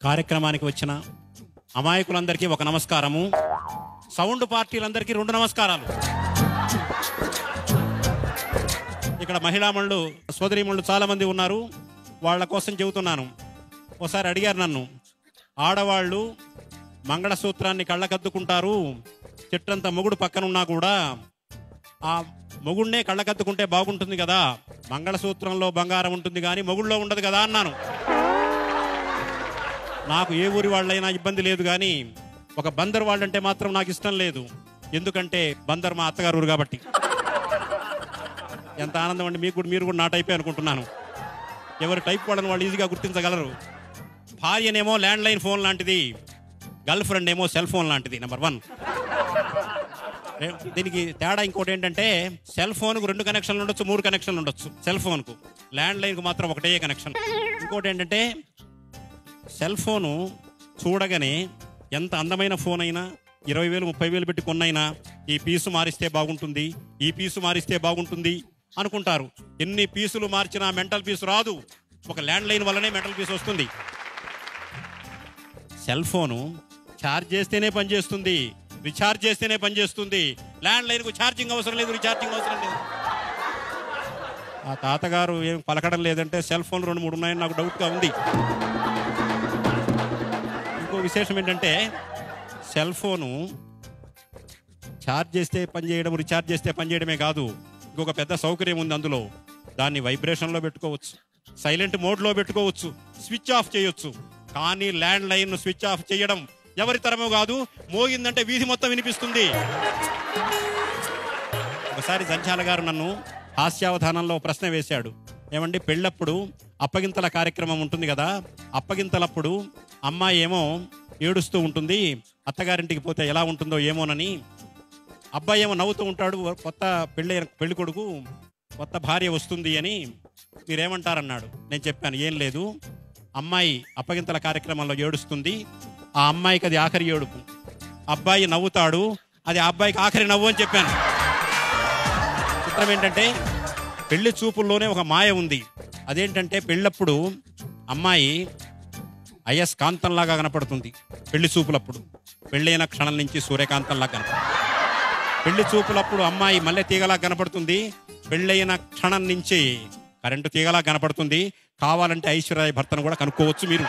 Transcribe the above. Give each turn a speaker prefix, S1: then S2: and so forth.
S1: కార్యక్రమానికి వచ్చిన అమాయకులందరికీ ఒక నమస్కారము, సౌండ్ పార్టీలందరికీ 2 నమస్కారాలు. ఇక్కడ మహిళామణులు సోదరీమణులు చాలామంది ఉన్నారు, వాళ్ళ కోసం చెబుతున్నాను. ఒకసారి అడిగారు నన్ను, ఆడవాళ్ళు మంగళసూత్రాన్ని కళ్ళకద్దుకుంటారు, చెట్టంత మొగుడు పక్కనున్నా కూడా ఆ మొగుడినే కళ్ళకద్దుకుంటే బాగుంటుంది కదా, మంగళసూత్రంలో బంగారం ఉంటుంది కానీ మొగుళ్ళో ఉండదు కదా అన్నాను. నాకు ఏ ఊరి వాళ్ళైనా ఇబ్బంది లేదు, కానీ ఒక బందర్ వాళ్ళంటే మాత్రం నాకు ఇష్టం లేదు. ఎందుకంటే బందర్ మా అత్తగారు ఊరు కాబట్టి. ఎంత ఆనందం అండి, మీరు కూడా నా టైపే అనుకుంటున్నాను. ఎవరు టైప్ వాళ్ళని వాళ్ళు ఈజీగా గుర్తించగలరు. భార్యనేమో ల్యాండ్ లైన్ ఫోన్ లాంటిది, గర్ల్ ఫ్రెండ్ ఏమో సెల్ ఫోన్ లాంటిది. నెంబర్ 1. దీనికి తేడా ఇంకోటి ఏంటంటే, సెల్ ఫోన్కు 2 కనెక్షన్లు ఉండొచ్చు, 3 కనెక్షన్లు ఉండొచ్చు. సెల్ ఫోన్కు, ల్యాండ్ లైన్కు మాత్రం ఒకటే కనెక్షన్. ఇంకోటి ఏంటంటే, సెల్ ఫోను చూడగానే ఎంత అందమైన ఫోన్ అయినా 20,000 30,000 పెట్టి కొన్నైనా ఈ పీసు మారిస్తే బాగుంటుంది, ఈ పీసు మారిస్తే బాగుంటుంది అనుకుంటారు. ఎన్ని పీసులు మార్చినా మెంటల్ పీసు రాదు. ఒక ల్యాండ్ లైన్ వల్లనే మెంటల్ పీసు వస్తుంది. సెల్ ఫోను ఛార్జ్ చేస్తేనే పనిచేస్తుంది, రీఛార్జ్ చేస్తేనే పనిచేస్తుంది. ల్యాండ్ లైన్కు ఛార్జింగ్ అవసరం లేదు, రీఛార్జింగ్ అవసరం లేదు. ఆ తాతగారు ఏం పలకడం లేదంటే సెల్ ఫోన్ 2 3 ఉన్నాయని నాకు డౌట్గా ఉంది. ఇంకో విశేషం ఏంటంటే, సెల్ ఫోను ఛార్జ్ చేస్తే పనిచేయడం, రీఛార్జ్ చేస్తే పనిచేయడమే కాదు, ఇంకొక పెద్ద సౌకర్యం ఉంది అందులో. దాన్ని వైబ్రేషన్లో పెట్టుకోవచ్చు, సైలెంట్ మోడ్లో పెట్టుకోవచ్చు, స్విచ్ ఆఫ్ చేయొచ్చు. కానీ ల్యాండ్ లైన్ స్విచ్ ఆఫ్ చేయడం ఎవరి తరమో కాదు, మోగిందంటే వీధి మొత్తం వినిపిస్తుంది. ఒకసారి జంచాల గారు నన్ను హాస్యావధానంలో ప్రశ్న వేశాడు. ఏమండి, పెళ్ళప్పుడు అప్పగింతల కార్యక్రమం ఉంటుంది కదా, అప్పగింతలప్పుడు అమ్మాయి ఏమో ఏడుస్తూ ఉంటుంది, అత్తగారింటికి పోతే ఎలా ఉంటుందో ఏమోనని. అబ్బాయి ఏమో నవ్వుతూ ఉంటాడు, కొత్త పెళ్లి కొడుకు కొత్త భార్య వస్తుంది అని, మీరేమంటారన్నాడు. నేను చెప్పాను, ఏం లేదు, అమ్మాయి అప్పగింతల కార్యక్రమంలో ఏడుస్తుంది, ఆ అమ్మాయికి అది ఆఖరి ఏడుపు, అబ్బాయి నవ్వుతాడు, అది ఆ అబ్బాయికి ఆఖరి నవ్వు అని చెప్పాను. చిత్రం ఏంటంటే, పెళ్లి చూపుల్లోనే ఒక మాయ ఉంది. అదేంటంటే, పెళ్ళప్పుడు అమ్మాయి అయస్కాంతంలాగా కనపడుతుంది పెళ్లి చూపులప్పుడు, పెళ్ళైన క్షణం నుంచి సూర్యకాంతంలాగా కనపడుతుంది. పెళ్లి చూపులప్పుడు అమ్మాయి మల్లె తీగలా కనపడుతుంది, పెళ్ళైన క్షణం నుంచి కరెంటు తీగలా కనపడుతుంది. కావాలంటే ఐశ్వర్య భర్తను కూడా కనుక్కోవచ్చు మీరు.